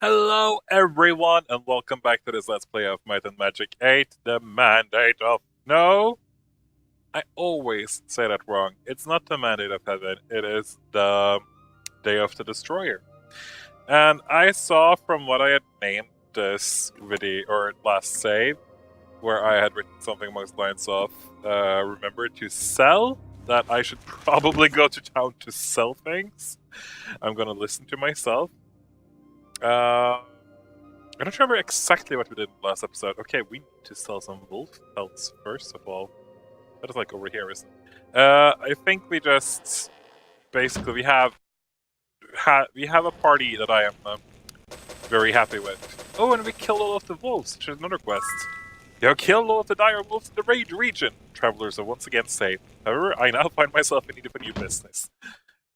Hello everyone and welcome back to this Let's Play of Might and Magic 8, the Mandate of... No! I always say that wrong. It's not the Mandate of Heaven, it is the Day of the Destroyer. And I saw from what I had named this video, or last save, where I had written something amongst lines of, remember to sell, that I should probably go to town to sell things. I'm gonna listen to myself. I don't remember exactly what we did in the last episode. Okay, we need to sell some wolf pelts first of all. That is like over here, isn't it? I think we just basically we have a party that I am very happy with. Oh, and we killed all of the wolves, which is another quest. You have killed all of the dire wolves in the Rage region. Travelers are once again safe. However, I now find myself in need of a new business.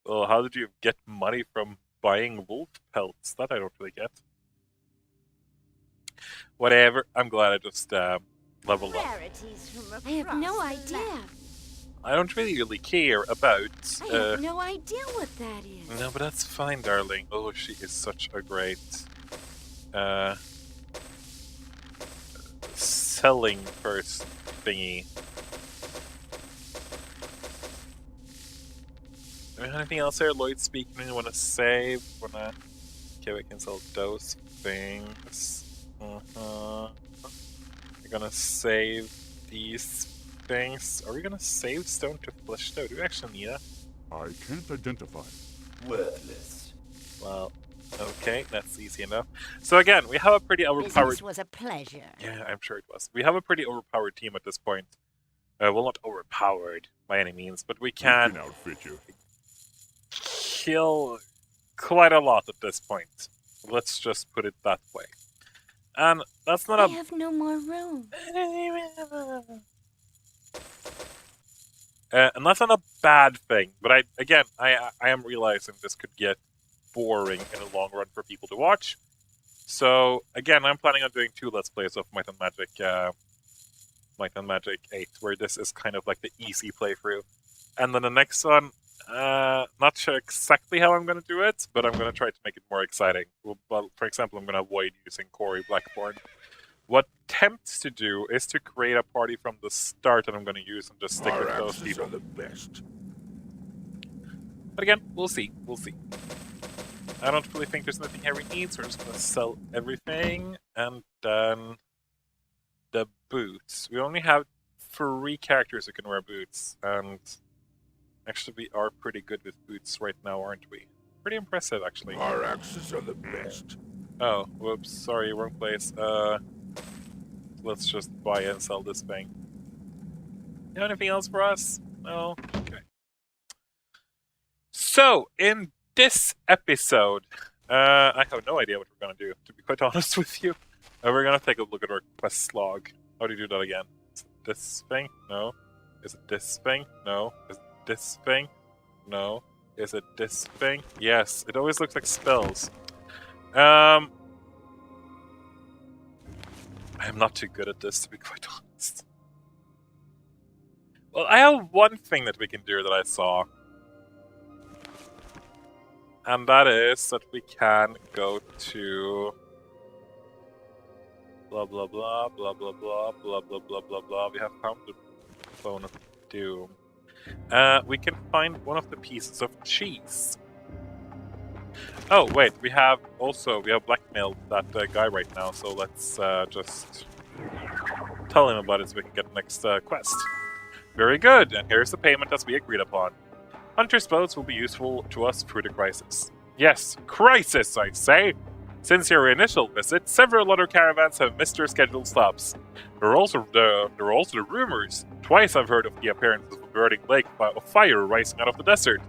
Well, how did you get money from buying wolf pelts? That I don't really get. Whatever. I'm glad I just leveled up. I have no idea. I don't really care about... I have no idea what that is. No, but that's fine, darling. Oh, she is such a great... selling first thingy. Anything else there? Lloyd speaking, you wanna save? Okay, we can sell those things. We're gonna save these things. Are we gonna save stone to flesh though? Do we actually need that? I can't identify. Worthless. Well, okay, that's easy enough. So again, we have a pretty overpowered... Business was a pleasure. Yeah, I'm sure it was. We have a pretty overpowered team at this point. Well, not overpowered by any means, but we can outfit you. kill quite a lot at this point. Let's just put it that way. And that's not I a... have no more room. And that's not a bad thing, but I am realizing this could get boring in the long run for people to watch. So again, I'm planning on doing 2 Let's Plays of Might and Magic 8, where this is kind of like the easy playthrough. And then the next one, not sure exactly how I'm going to do it, but I'm going to try to make it more exciting. Well, for example, I'm going to avoid using Corey Blackborn. What Tempts to do is to create a party from the start that I'm going to use and just stick with those people. Are the best. But again, we'll see. We'll see. I don't really think there's anything here we need, so we're just going to sell everything. And then the boots. We only have 3 characters who can wear boots, and actually we are pretty good with boots right now, aren't we? Pretty impressive, actually. Our axes are the best. Oh, whoops, sorry, wrong place. Let's just buy and sell this thing. You have anything else for us? No? Okay. So, in this episode, I have no idea what we're gonna do, to be quite honest with you. We're gonna take a look at our quest log. How do you do that again? Is it this thing? No. Is it this thing? No. Is it this thing? No. Is it this thing? Yes. It always looks like spells. I'm not too good at this, to be quite honest. Well, I have one thing that we can do that I saw. And that is that we can go to... blah blah blah blah blah blah blah blah blah blah blah. We have found the Bone of Doom. We can find one of the pieces of cheese. Oh wait, we have blackmailed that guy right now. So let's just tell him about it so we can get the next quest. Very good. And here's the payment as we agreed upon. Hunter's boats will be useful to us through the crisis. Yes, crisis, I say. Since your initial visit, several other caravans have missed their scheduled stops. There are also the rumors. Twice I've heard of the appearance of a burning lake of fire rising out of the desert.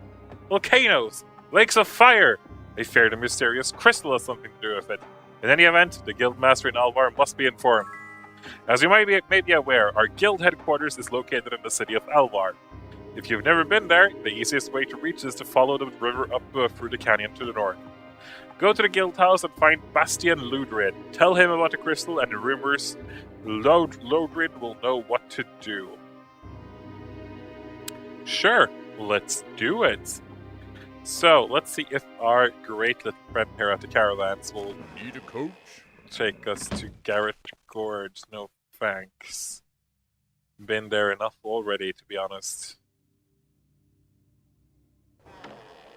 Volcanoes! Lakes of fire! I fear the mysterious crystal has something to do with it. In any event, the guildmaster in Alvar must be informed. As you may be aware, our guild headquarters is located in the city of Alvar. If you've never been there, the easiest way to reach is to follow the river up through the canyon to the north. Go to the guild house and find Bastian Ludrid. Tell him about the crystal and the rumors. Ludrid will know what to do. Sure, let's do it. So, let's see if our great little friend here at the caravans will Need a coach? take us to Garrett Gorge. No thanks. Been there enough already, to be honest.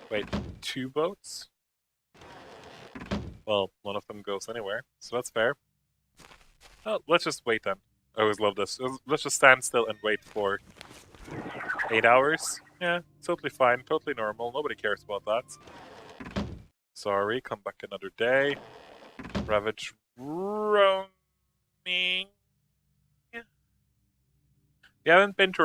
Wait, 2 boats? Well, one of them goes anywhere, so that's fair. Oh, let's just wait then. I always love this. Let's just stand still and wait for 8 hours. Yeah, totally fine, totally normal. Nobody cares about that. Sorry, come back another day. Ravage roaming. We haven't been to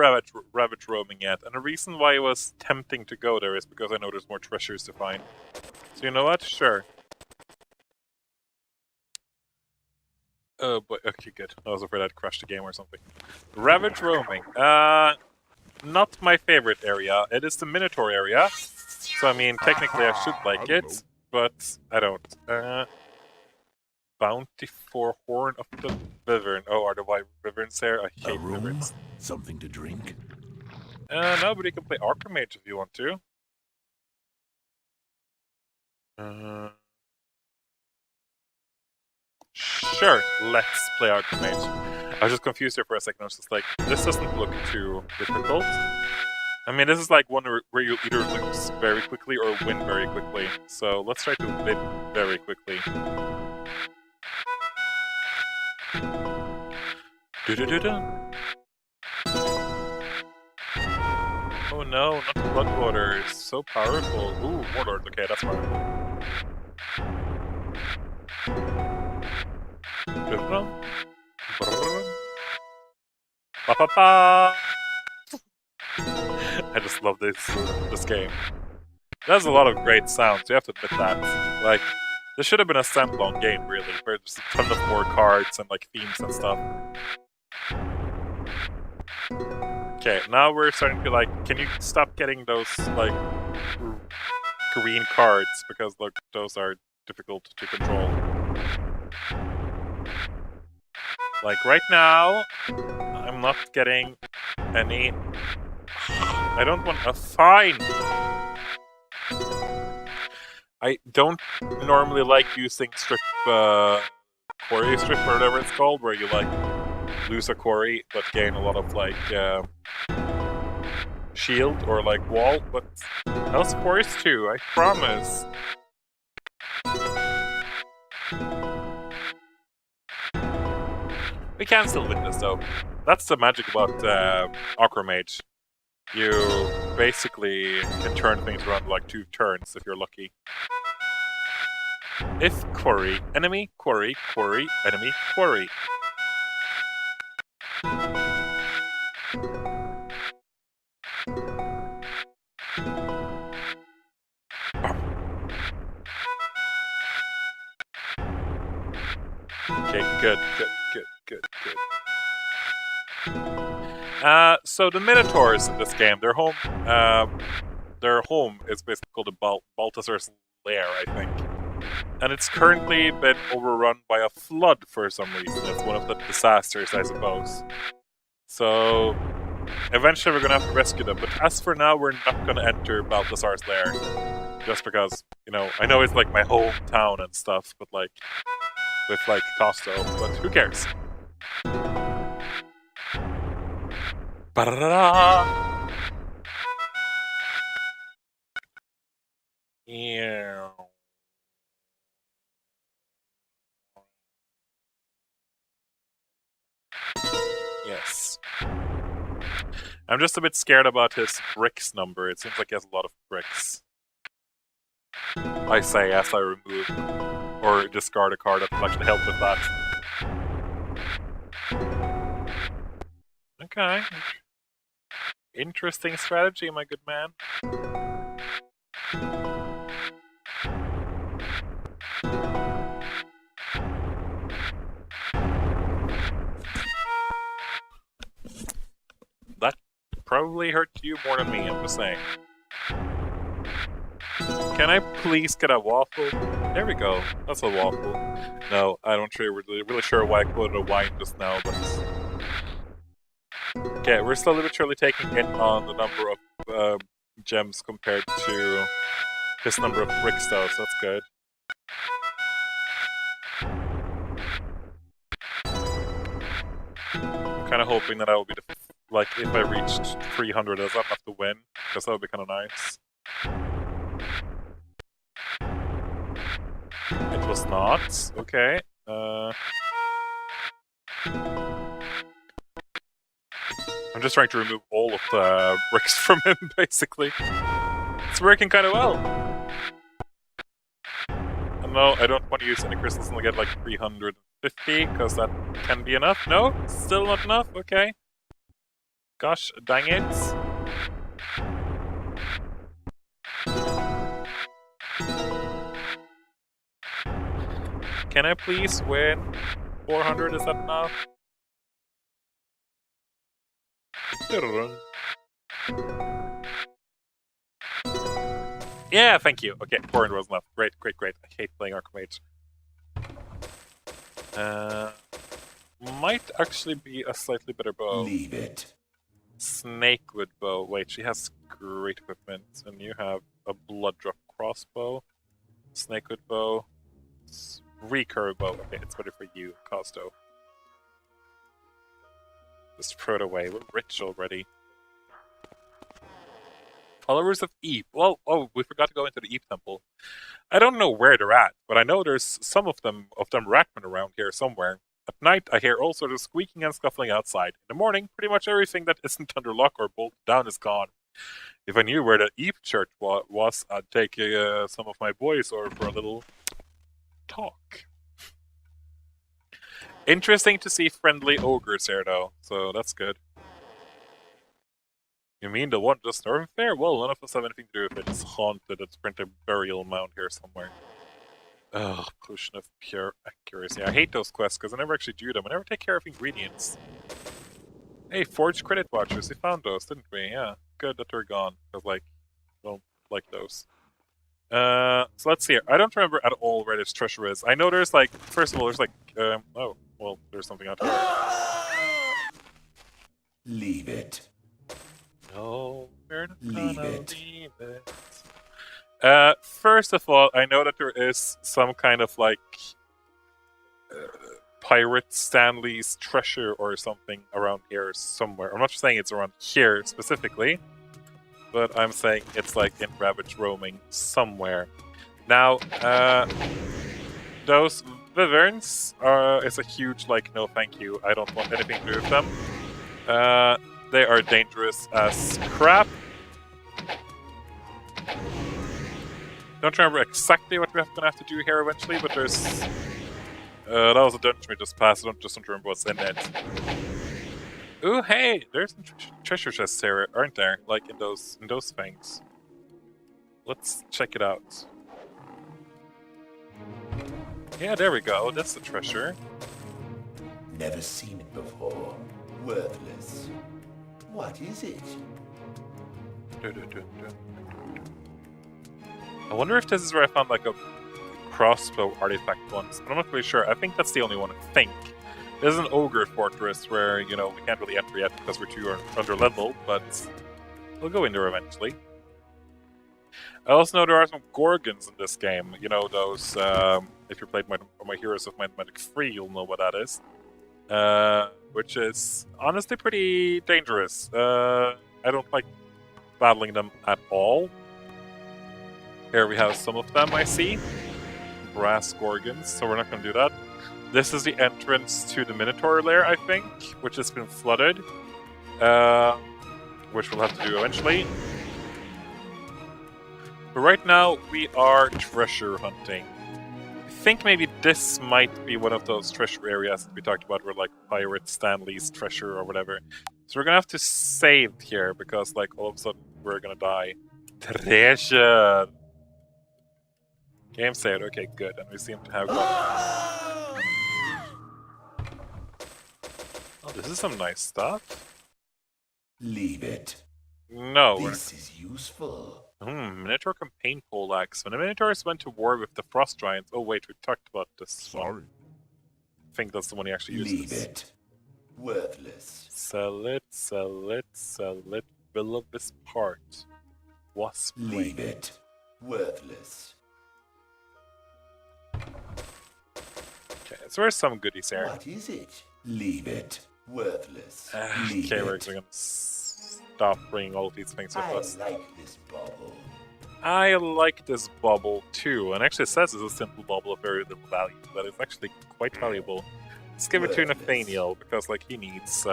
Ravage roaming yet, and the reason why it was tempting to go there is because I know there's more treasures to find. So you know what? Sure. Oh boy, okay, good. I was afraid I'd crash the game or something. Ravage roaming. Not my favorite area. It is the Minotaur area. So I mean, technically I should like it, but I don't. Bounty for Horn of the Wyvern. Oh, are the white wyverns there? I hate wyverns. Something to drink? No, but you can play Archmage if you want to. Sure, let's play Archmage. I was just confused there for a second. I was just like, this doesn't look too difficult. I mean, this is like one where you either lose very quickly or win very quickly. So let's try to win very quickly. Oh no, not the Bloodwater. It's so powerful. Ooh, Warlord. Okay, that's fine. Ba-ba-ba! I just love this game. It has a lot of great sounds, you have to admit that. Like, this should have been a standalone game, really, where there's a ton of more cards and like themes and stuff. Okay, now we're starting to be like, can you stop getting those like green cards, because look, those are difficult to control. Like right now, I'm not getting any. I don't want a fine. I don't normally like using strip, quarry strip or whatever it's called, where you like lose a quarry but gain a lot of like shield or like wall. But those quarries too, I promise. We can still win this though. That's the magic about Archmage. You basically can turn things around like 2 turns if you're lucky. If quarry, enemy, quarry, quarry, enemy, quarry. Okay, good. So the Minotaurs in this game, their home is basically called the Balthazar's Lair, I think. And it's currently been overrun by a flood for some reason. It's one of the disasters, I suppose. So eventually we're gonna have to rescue them. But as for now, we're not gonna enter Balthazar's Lair. Just because, you know, I know it's like my hometown and stuff, but like, with like Costo, but who cares? Ba-da-da-da! Yeah. Yes. I'm just a bit scared about his bricks number. It seems like he has a lot of bricks. I say as I remove or discard a card that will actually help with that. Okay. Interesting strategy, my good man. That probably hurt you more than me, I'm just saying. Can I please get a waffle? There we go. That's a waffle. No, I don't really sure why I quoted a wine just now, but... Okay, we're slowly but surely taking in on the number of gems compared to his number of bricks, though, so that's good. I'm kind of hoping that I will be the like if I reached 300, I'll have to win, because that would be kind of nice. It was not. Okay. I'm just trying to remove all of the bricks from him, basically. It's working kind of well. No, I don't want to use any crystals and get like 350, because that can be enough. No? Still not enough? Okay. Gosh, dang it. Can I please win? 400, is that enough? Yeah, thank you. Okay, 400 was enough. Great, great, great. I hate playing Archmage. Might actually be a slightly better bow. Leave it. Snakewood bow. Wait, she has great equipment. And you have a blood drop crossbow. Snakewood bow. Recurve bow. Okay, it's better for you, Costo. Just throw it away. We're rich already. Followers of Eve. Well, oh, we forgot to go into the Eve Temple. I don't know where they're at, but I know there's some of them ratman around here somewhere. At night, I hear all sorts of squeaking and scuffling outside. In the morning, pretty much everything that isn't under lock or bolted down is gone. If I knew where the Eve Church was, I'd take some of my boys over for a little talk. Interesting to see friendly ogres here, though, so that's good. You mean the one just north there? Well, none of us have anything to do with it. It's haunted. It's print a burial mound here somewhere. Ugh, potion of pure accuracy. I hate those quests because I never actually do them. I never take care of ingredients. Hey, Forge Credit Watchers. We found those, didn't we? Yeah. Good that they're gone. Because, like, I don't like those. So let's see here. I don't remember at all where this treasure is. I know there's, like, first of all, there's, like, oh, well, there's something out here. Leave it. No, we're not Leave gonna it. leave it. First of all, I know that there is some kind of like pirate Stanley's treasure or something around here somewhere. I'm not saying it's around here specifically, but I'm saying it's like in Ravage roaming somewhere. Now, those Wyverns is a huge like no thank you. I don't want anything to do with them. They are dangerous as crap. Don't remember exactly what we're going to have to do here eventually, but there's... that was a dungeon we just passed. I don't remember what's in it. Ooh, hey! There's some treasure chests here, aren't there? Like in those things. Let's check it out. Yeah, there we go. That's the treasure. Never seen it before. Worthless. What is it? I wonder if this is where I found like a crossbow artifact once, but I'm not really sure. I think that's the only one, I think. There's an ogre fortress where, you know, we can't really enter yet because we're too under level, but we'll go in there eventually. I also know there are some gorgons in this game. You know, those, if you played my Heroes of Might and Magic 3, you'll know what that is. Which is honestly pretty dangerous. I don't like battling them at all. Here we have some of them, I see. Brass Gorgons, so we're not going to do that. This is the entrance to the Minotaur lair, I think, which has been flooded. Which we'll have to do eventually. But right now, we are treasure hunting. I think maybe this might be one of those treasure areas that we talked about where, like, Pirate Stanley's treasure or whatever. So we're going to have to save here, because, like, all of a sudden, we're going to die. Treasure! Game saved. Okay, good. And we seem to have got... Oh, this is some nice stuff. Leave it. No. This is useful. Minotaur campaign poleaxe. When the Minotaurs went to war with the Frost Giants... Oh, wait, we talked about this one. Sorry. I think that's the one he actually uses. Leave it. Worthless. Sell it, sell it, sell it. Will of this part. wasp Leave wing. it. Worthless. Okay, so there's some goodies here. What is it? Leave it. Worthless. Leave Okay, we're it. gonna stop bringing all of these things with I us. like this bubble. I like this bubble too, and actually it says it's a simple bubble of very little value, but it's actually quite valuable. Let's give it to Worthless. Nathaniel, because like he needs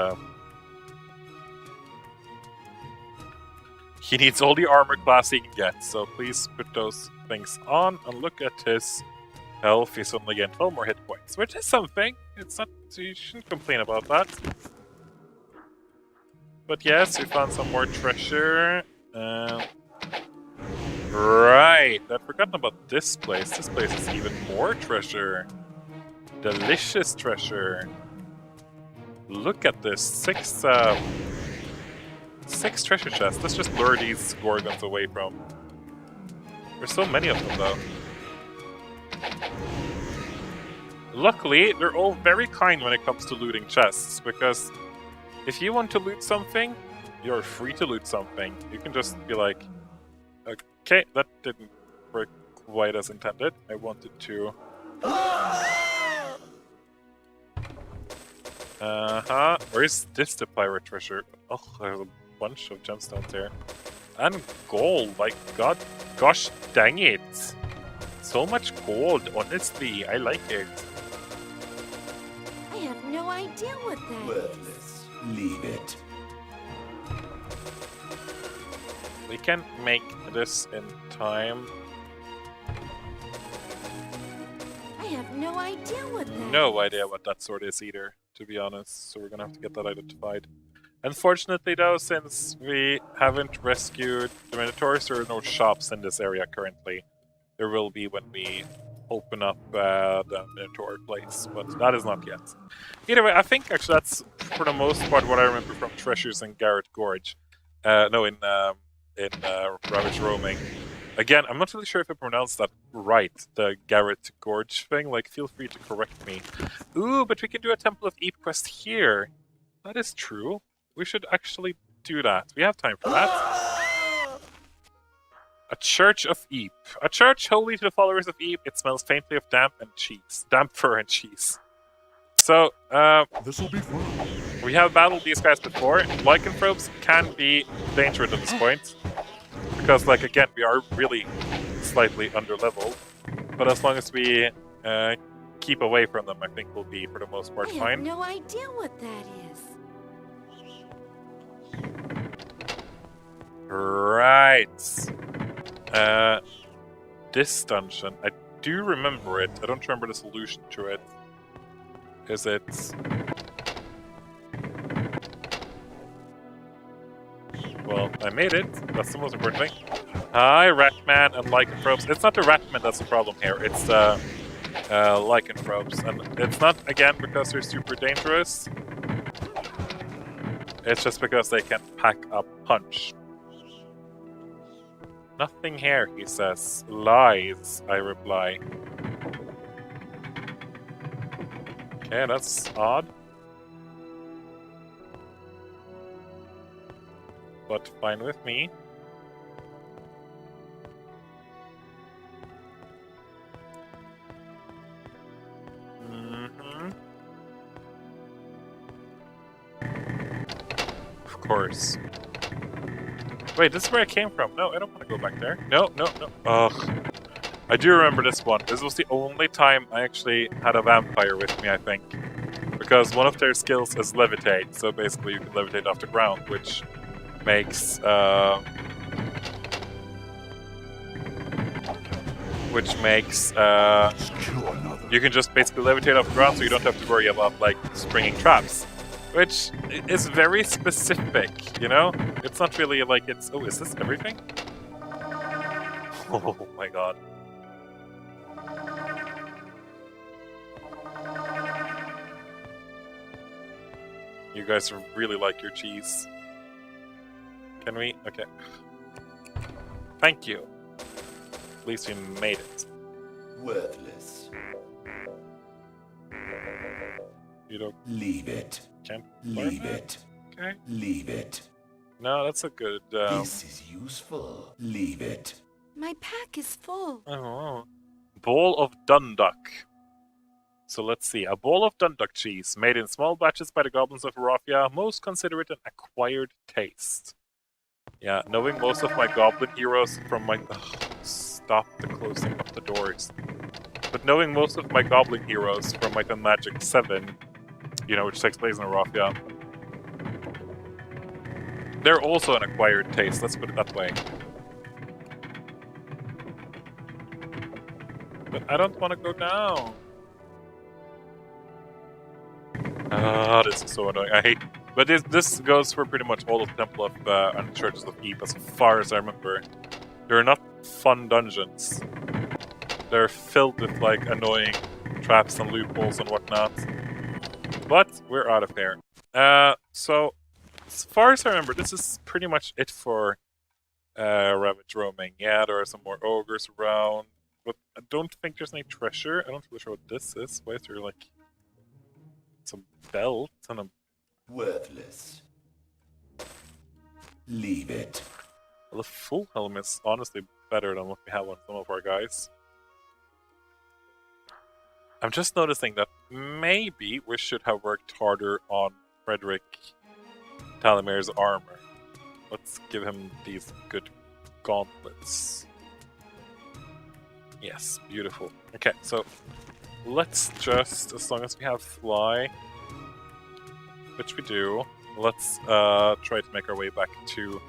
all the armor class he can get, so please put those things on and look at his health. He's only getting 12 more hit points, which is something. It's not, you shouldn't complain about that. But yes, we found some more treasure. Right, I'd forgotten about this place. This place is even more treasure. Delicious treasure. Look at this. Six treasure chests. Let's just lure these gorgons away from. There's so many of them, though. Luckily, they're all very kind when it comes to looting chests, because if you want to loot something, you're free to loot something. You can just be like, okay, that didn't work quite as intended. I wanted to... Where is this the pirate treasure? Oh, there's a bunch of gemstones here. And gold, like god, gosh dang it. So much gold, honestly, I like it. I have no idea what that is. Worthless. Leave it. We can make this in time. I have no idea what that No is. idea what that sword is either, to be honest, so we're gonna have to get that identified. Unfortunately though, since we haven't rescued the Minotaurs, there are no shops in this area currently. There will be when we open up the Minotaur place, but that is not yet. Either way, I think actually that's for the most part what I remember from Treasures in Garrett Gorge. In Ravage Roaming. Again, I'm not really sure if I pronounced that right, the Garrett Gorge thing. Like, feel free to correct me. Ooh, but we can do a Temple of Eep quest here. That is true. We should actually do that. We have time for that. A Church of Eep. A church holy to the followers of Eep. It smells faintly of damp and cheese. Damp fur and cheese. So, This'll be fun. we have battled these guys before. Lycanthropes can be dangerous at this point. Because, like, again, we are really slightly under-leveled. But as long as we keep away from them, I think we'll be, for the most part, I have fine. no idea what that is. Right. This dungeon, I do remember it. I don't remember the solution to it. Is it... Well, I made it. That's the most important thing. Hi, Ratman and Lycanthropes. It's not the Ratman that's the problem here. It's the Lycanthropes. And it's not, again, because they're super dangerous. It's just because they can pack a punch. Nothing here, he says. Lies, I reply. Okay, that's odd. But fine with me. Of course. Wait, this is where I came from. No, I don't want to go back there. No. Ugh. I do remember this one. This was the only time I actually had a vampire with me, I think. Because one of their skills is levitate, so basically you can levitate off the ground, which makes you can just basically levitate off the ground, so you don't have to worry about like springing traps, which is very specific, you know. It's not really like it's. Oh, is this everything? Oh my god. You guys really like your cheese. Can we? Okay. Thank you. At least we made it. Worthless. You don't. Leave it. Can't. Leave it. Okay. Leave it. No, that's a good... This is useful. Leave it. My pack is full. I don't know. Bowl of Dunduk. So let's see. A bowl of Dunduk cheese, made in small batches by the goblins of Raffia. Most consider it an acquired taste. Yeah, knowing most of my goblin heroes from my... Ugh, stop the closing of the doors. But knowing most of my goblin heroes from Might and Magic 7, you know, which takes place in Raffia, they're also an acquired taste, let's put it that way. But I don't want to go down. Ah, this is so annoying. I hate... But this goes for pretty much all of the Temple of and Churches of Eve, as far as I remember. They're not fun dungeons. They're filled with, like, annoying traps and loopholes and whatnot. But we're out of here. So, as far as I remember, this is pretty much it for Ravage roaming. Yeah, there are some more ogres around, but I don't think there's any treasure. I don't really sure what this is. Why is there, like, some belt and a... Worthless. Leave it. Well, the full helm is honestly better than what we have on some of our guys. I'm just noticing that maybe we should have worked harder on Frederick Talamir's armor. Let's give him these good gauntlets. Yes, beautiful. Okay, so let's just, as long as we have fly, which we do, let's try to make our way back to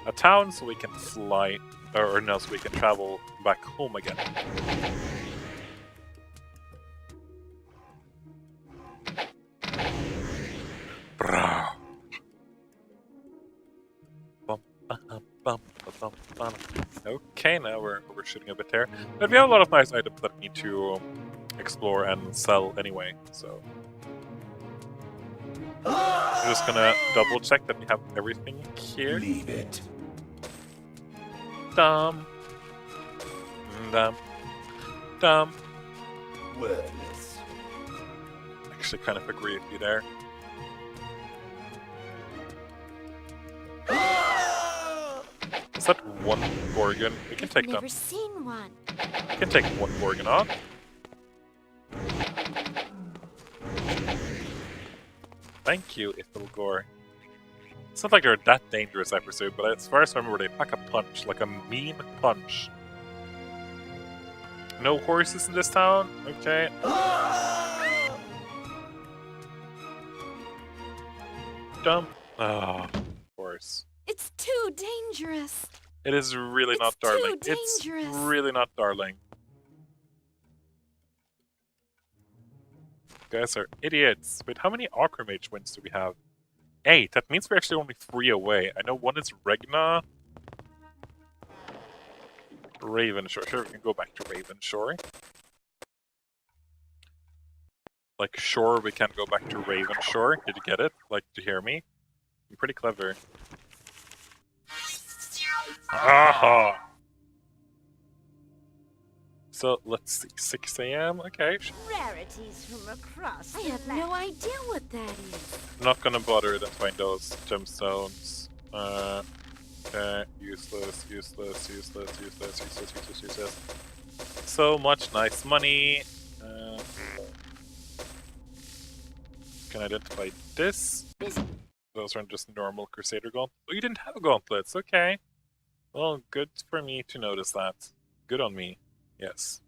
a town so we can fly, or no, so we can travel back home again. Okay, now we're shooting a bit there. But we have a lot of nice items that we need to explore and sell anyway, so... I'm just gonna double check that we have everything here. Leave it. Dum. Dum. Dum. Worthless. Actually kind of agree with you there. Is that one Gorgon? We can take I've them. never seen one. We can take one Gorgon off. Thank you, Ithilgor. It's not like they're that dangerous, I presume, but as far as I remember, they pack a punch, like a mean punch. No horses in this town? Okay. Dump. Ah, of course. It's too dangerous. It is really It's not too darling. dangerous. It's really not darling. You guys are idiots. Wait, how many Aquamage wins do we have? 8. That means we're actually only 3 away. I know one is Regna. Ravenshore. Sure, we can go back to Ravenshore. Like, sure, we can go back to Ravenshore. Did you get it? Like, did you hear me? I'm pretty clever. Aha! So, let's see. 6 AM? Okay. Rarities from across. I have no idea what that is. I'm not gonna bother to find those gemstones. Okay. Useless, useless, useless, useless, useless, useless, useless. So much nice money. Can I identify this? Those aren't just normal Crusader gauntlets. Oh, you didn't have gauntlets. Okay. Well, good for me to notice that. Good on me. Yes.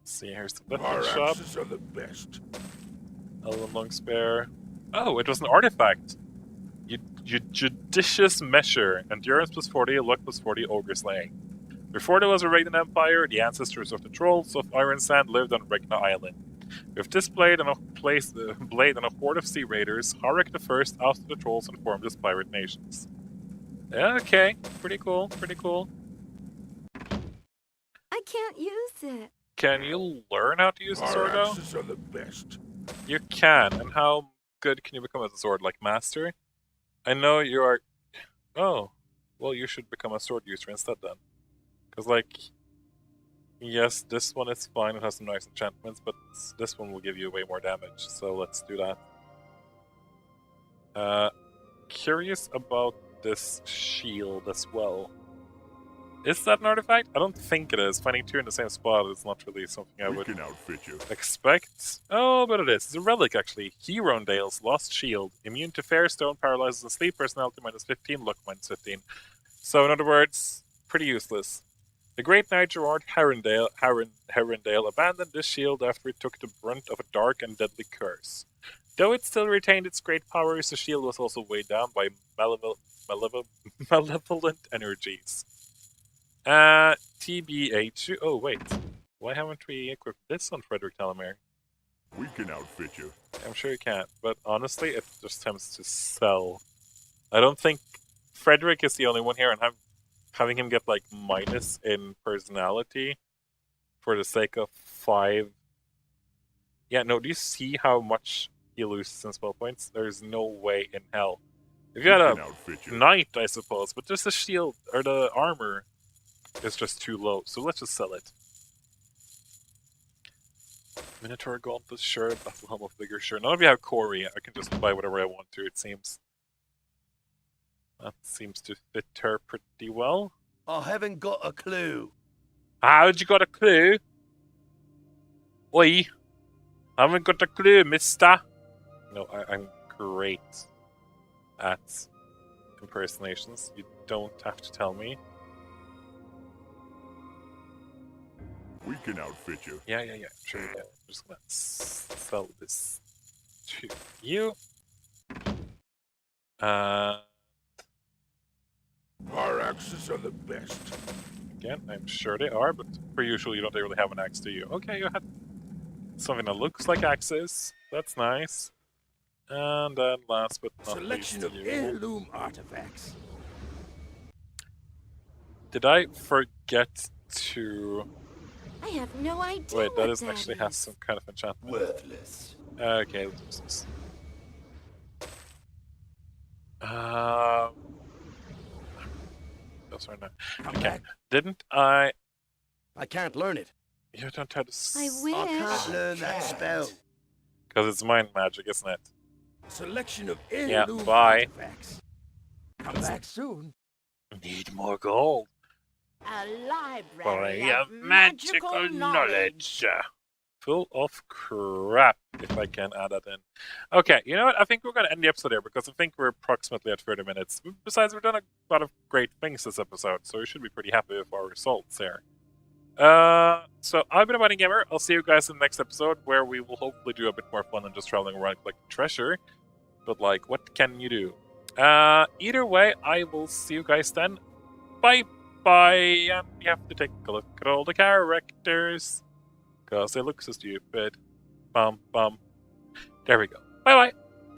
Let's see, here's the weapon Our shop. axes are the best. Elven Long Spear. Oh, it was an artifact. You judicious measure. Endurance plus 40, luck plus 40, ogre slaying. Before there was a Regna Empire, the ancestors of the trolls of Ironsand lived on Regna Island. With this blade and a horde of sea raiders, Harik I ousted the trolls and formed his pirate nations. Yeah, okay. Pretty cool, pretty cool. I can't use it. Can you learn how to use the sword, Our though? axes are the best. You can. And how good can you become as a sword? Like master? I know you are... Oh. Well, you should become a sword user instead, then. Because, like... Yes, this one is fine. It has some nice enchantments, but this one will give you way more damage. So let's do that. curious about this shield as well. Is that an artifact? I don't think it is. Finding two in the same spot is not really something I would outfit you. expect. Oh, but it is. It's a relic, actually. Herondale's Lost Shield. Immune to Fairstone, paralyzes and sleep, personality -15, luck -15. So, in other words, pretty useless. The great knight Gerard Herondale abandoned this shield after it took the brunt of a dark and deadly curse. Though it still retained its great powers, the shield was also weighed down by malevolent energies. TBH. Oh, wait. Why haven't we equipped this on Frederick Talamere? We can outfit you. I'm sure you can't, but honestly, it just tends to sell. I don't think Frederick is the only one here, and having him get like minus in personality for the sake of 5. Yeah, no, do you see how much he loses in spell points? There's no way in hell. If you had a knight, I suppose, but just the shield or the armor is just too low, so let's just sell it. Minotaur Gauntlet, sure. Battle Helm of Vigor, sure. None of you have Corey. I can just buy whatever I want to, it seems. That seems to fit her pretty well. I haven't got a clue. How'd you got a clue? Oi! Haven't got a clue, mister! No, I'm great at impersonations. You don't have to tell me. We can outfit you. Yeah, sure you can. I'm just gonna sell this to you. Our axes are the best. Again, I'm sure they are, but per usual, you don't really have an axe, do you? Okay, you had something that looks like axes. That's nice. And then last but not Selection least, of heirloom artifacts. Did I forget to... I have no idea. Wait, that is actually has some kind of enchantment. Worthless. Okay, let's use this. That's right now. Okay, didn't I... I can't learn it. You don't have to... I wish. I can't learn that spell. Because it's mind magic, isn't it? Selection of Yeah, heirloom bye. artifacts. Come back soon. Need more gold. A For library a of magical knowledge. Full of crap, if I can add that in. Okay, you know what? I think we're going to end the episode here because I think we're approximately at 30 minutes. Besides, we've done a lot of great things this episode, so we should be pretty happy with our results here. So I've been a Mighty Gamer. I'll see you guys in the next episode where we will hopefully do a bit more fun than just traveling around collecting treasure. But, like, what can you do? Either way, I will see you guys then. Bye! And you have to take a look at all the characters. Because they look so stupid. Bum. There we go. Bye-bye.